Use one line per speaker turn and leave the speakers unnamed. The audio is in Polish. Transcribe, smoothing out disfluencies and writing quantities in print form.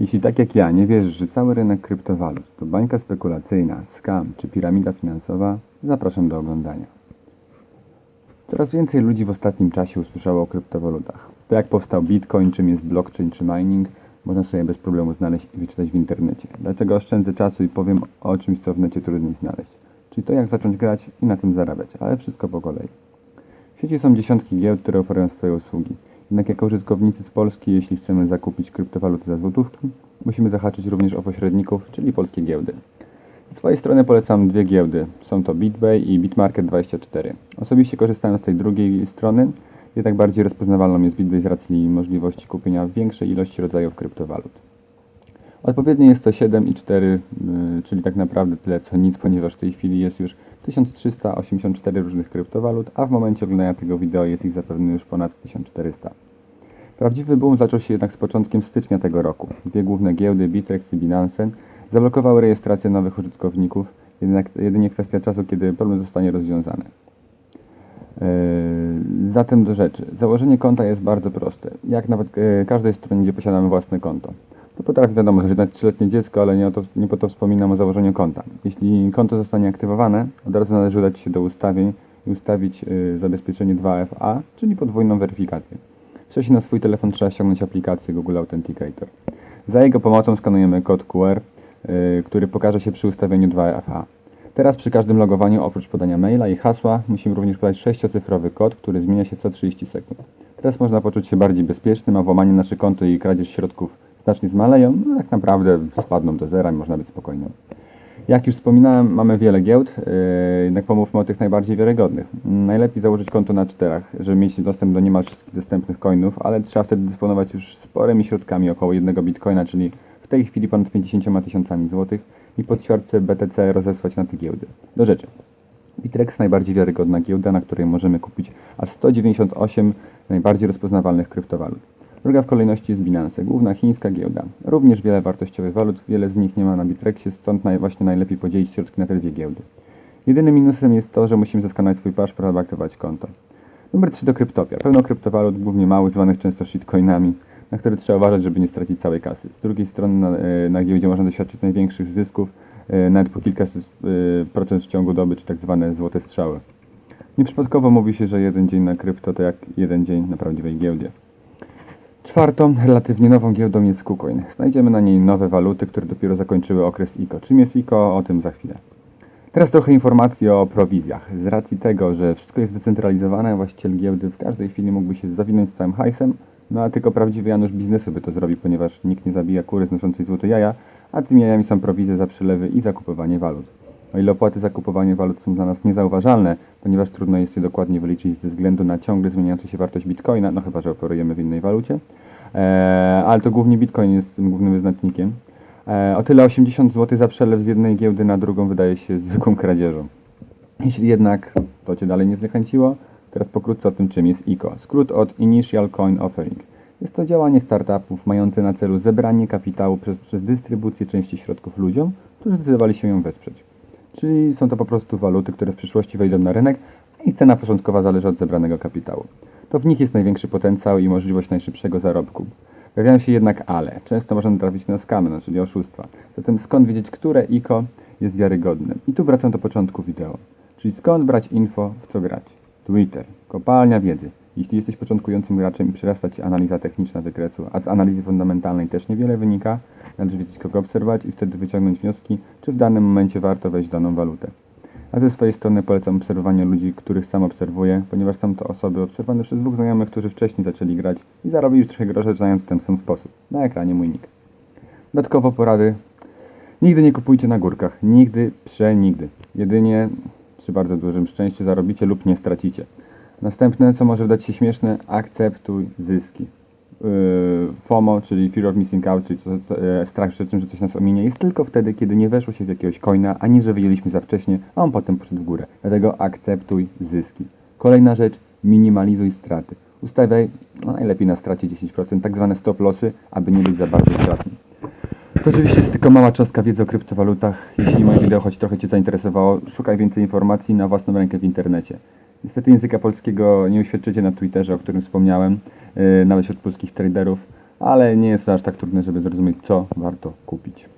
Jeśli tak jak ja nie wierzysz, że cały rynek kryptowalut to bańka spekulacyjna, scam czy piramida finansowa, zapraszam do oglądania. Coraz więcej ludzi w ostatnim czasie usłyszało o kryptowalutach. To jak powstał Bitcoin, czym jest blockchain czy mining, można sobie bez problemu znaleźć i wyczytać w internecie. Dlatego oszczędzę czasu i powiem o czymś, co w necie trudniej znaleźć. Czyli to jak zacząć grać i na tym zarabiać, ale wszystko po kolei. W sieci są dziesiątki giełd, które oferują swoje usługi. Jednak jako użytkownicy z Polski, jeśli chcemy zakupić kryptowaluty za złotówki, musimy zahaczyć również o pośredników, czyli polskie giełdy. Z swojej strony polecam dwie giełdy. Są to BitBay i Bitmarket24. Osobiście korzystałem z tej drugiej strony, jednak bardziej rozpoznawalną jest BitBay z racji możliwości kupienia większej ilości rodzajów kryptowalut. Odpowiednio jest to 7 i 4, czyli tak naprawdę tyle co nic, ponieważ w tej chwili jest już 1384 różnych kryptowalut, a w momencie oglądania tego wideo jest ich zapewne już ponad 1400. Prawdziwy boom zaczął się jednak z początkiem stycznia tego roku. Dwie główne giełdy, Bittrex i Binance, zablokowały rejestrację nowych użytkowników, jednak jedynie kwestia czasu, kiedy problem zostanie rozwiązany. Zatem do rzeczy. Założenie konta jest bardzo proste. Jak nawet każdej stronie, gdzie posiadamy własne konto. To potrafi wiadomo, że 3-letnie dziecko, ale nie po to wspominam o założeniu konta. Jeśli konto zostanie aktywowane, od razu należy udać się do ustawień i ustawić zabezpieczenie 2FA, czyli podwójną weryfikację. Wcześniej na swój telefon trzeba ściągnąć aplikację Google Authenticator. Za jego pomocą skanujemy kod QR, który pokaże się przy ustawieniu 2FA. Teraz przy każdym logowaniu, oprócz podania maila i hasła, musimy również podać 6-cyfrowy kod, który zmienia się co 30 sekund. Teraz można poczuć się bardziej bezpiecznym, a włamanie na nasze konto i kradzież środków znacznie zmaleją, no tak naprawdę spadną do zera i można być spokojnym. Jak już wspominałem, mamy wiele giełd, jednak pomówmy o tych najbardziej wiarygodnych. Najlepiej założyć konto na 4, żeby mieć dostęp do niemal wszystkich dostępnych coinów, ale trzeba wtedy dysponować już sporymi środkami, około 1 bitcoina, czyli w tej chwili ponad 50 tysiącami złotych i po ćwiartce BTC rozesłać na te giełdy. Do rzeczy. Bittrex najbardziej wiarygodna giełda, na której możemy kupić aż 198 najbardziej rozpoznawalnych kryptowalut. Druga w kolejności jest Binance, główna chińska giełda. Również wiele wartościowych walut, wiele z nich nie ma na Bittrexie, stąd właśnie najlepiej podzielić środki na te dwie giełdy. Jedynym minusem jest to, że musimy zeskanować swój paszport, aby aktywować konto. Numer 3 to Kryptopia. Pełno kryptowalut, głównie małych, zwanych często shitcoinami, na które trzeba uważać, żeby nie stracić całej kasy. Z drugiej strony na giełdzie można doświadczyć największych zysków, nawet po kilkaset procent w ciągu doby, czy tak zwane złote strzały. Nieprzypadkowo mówi się, że jeden dzień na krypto to jak jeden dzień na prawdziwej giełdzie. Czwartą, relatywnie nową giełdą jest KuCoin. Znajdziemy na niej nowe waluty, które dopiero zakończyły okres ICO. Czym jest ICO? O tym za chwilę. Teraz trochę informacji o prowizjach. Z racji tego, że wszystko jest zdecentralizowane, właściciel giełdy w każdej chwili mógłby się zawinąć z całym hajsem, no a tylko prawdziwy Janusz biznesu by to zrobił, ponieważ nikt nie zabija kury znoszącej złote jaja, a tymi jajami są prowizje za przelewy i zakupywanie walut. O ile opłaty za kupowanie walut są dla nas niezauważalne, ponieważ trudno jest je dokładnie wyliczyć ze względu na ciągle zmieniającą się wartość bitcoina, no chyba że operujemy w innej walucie, ale to głównie bitcoin jest tym głównym wyznacznikiem. O tyle 80 zł za przelew z jednej giełdy na drugą wydaje się zwykłą kradzieżą. Jeśli jednak to Cię dalej nie zniechęciło, teraz pokrótce o tym, czym jest ICO. Skrót od Initial Coin Offering. Jest to działanie startupów mające na celu zebranie kapitału przez dystrybucję części środków ludziom, którzy zdecydowali się ją wesprzeć. Czyli są to po prostu waluty, które w przyszłości wejdą na rynek i cena początkowa zależy od zebranego kapitału. To w nich jest największy potencjał i możliwość najszybszego zarobku. Pojawiają się jednak ale. Często można trafić na skamy, czyli oszustwa. Zatem skąd wiedzieć, które ICO jest wiarygodne? I tu wracam do początku wideo. Czyli skąd brać info, w co grać? Twitter, kopalnia wiedzy. Jeśli jesteś początkującym graczem i przyrasta Ci analiza techniczna wykresu, a z analizy fundamentalnej też niewiele wynika, należy wiedzieć, kogo obserwować i wtedy wyciągnąć wnioski, czy w danym momencie warto wejść w daną walutę. A ze swojej strony polecam obserwowanie ludzi, których sam obserwuję, ponieważ są to osoby obserwowane przez dwóch znajomych, którzy wcześniej zaczęli grać i zarobili już trochę grosze, znając ten sam sposób. Na ekranie mój nick. Dodatkowo porady. Nigdy nie kupujcie na górkach. Nigdy, przenigdy. Jedynie przy bardzo dużym szczęściu zarobicie lub nie stracicie. Następne, co może wydać się śmieszne, akceptuj zyski. FOMO, czyli Fear of Missing Out, czyli strach przed tym, że coś nas ominie, jest tylko wtedy, kiedy nie weszło się w jakiegoś coina, a nie, że wyjęliśmy za wcześnie, a on potem poszedł w górę. Dlatego akceptuj zyski. Kolejna rzecz, minimalizuj straty. Ustawiaj, najlepiej na stracie 10%, tak zwane stop lossy, aby nie być za bardzo stratnym. To oczywiście jest tylko mała cząstka wiedzy o kryptowalutach. Jeśli moje wideo choć trochę Cię zainteresowało, szukaj więcej informacji na własną rękę w internecie. Niestety języka polskiego nie uświadczycie na Twitterze, o którym wspomniałem, nawet wśród polskich traderów, ale nie jest to aż tak trudne, żeby zrozumieć, co warto kupić.